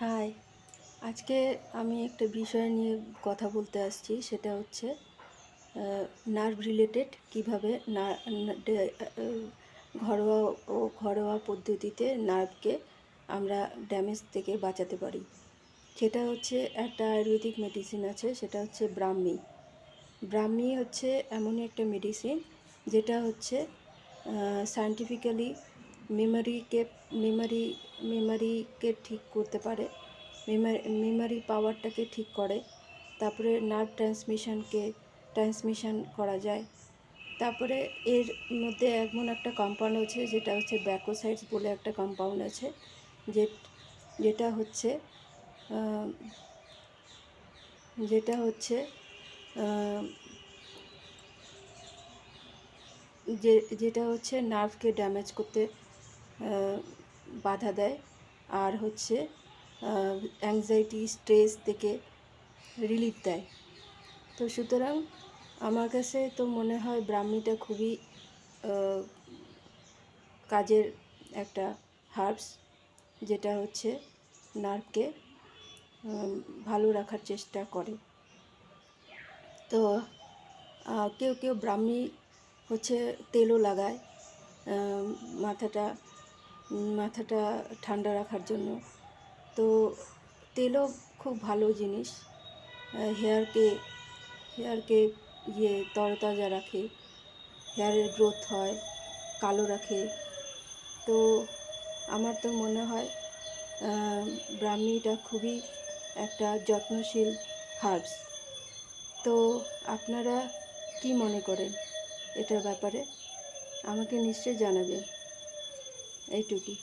High, আজকে আমি একটা বিষয় নিয়ে কথা বলতে আসছি। সেটা হচ্ছে নার্ভ রিলেটেড কীভাবে ঘরোয়া ঘরোয়া পদ্ধতিতে নার্ভকে আমরা ড্যামেজ থেকে বাঁচাতে পারি। সেটা হচ্ছে একটা আয়ুর্বেদিক মেডিসিন আছে, সেটা হচ্ছে ব্রাহ্মী। ব্রাহ্মী হচ্ছে এমনই একটা মেডিসিন যেটা হচ্ছে সায়েন্টিফিক্যালি মেমারিকে ঠিক করতে পারে, মেমারি পাওয়ারটাকে ঠিক করে। তারপরে নার্ভ ট্রান্সমিশন করা যায়। তারপরে এর মধ্যে এমন একটা কম্পাউন্ড আছে যেটা হচ্ছে ব্যাকোসাইডস বলে একটা কম্পাউন্ড আছে, যেটা হচ্ছে যেটা হচ্ছে যেটা হচ্ছে নার্ভকে ড্যামেজ করতে বাধা দেয়, আর হচ্ছে অ্যাংজাইটি স্ট্রেস থেকে রিলিফ দেয়। তো সুতরাং আমার কাছে তো মনে হয় ব্রাহ্মীটা খুবই কাজের একটা হার্বস, যেটা হচ্ছে নার্ভকে ভালো রাখার চেষ্টা করে। তো কেউ কেউ ব্রাহ্মী হচ্ছে তেলও লাগায় মাথাটা ঠান্ডা রাখার জন্য। তো তেলও খুব ভালো জিনিস, হেয়ারকে তরতাজা রাখে, হেয়ারের গ্রোথ হয়, কালো রাখে। তো আমার তো মনে হয় ব্রাহ্মীটা খুবই একটা যত্নশীল হার্বস। তো আপনারা কি মনে করেন এটার ব্যাপারে? আমাকে নিশ্চয়ই জানাবেন। এইটুকুই।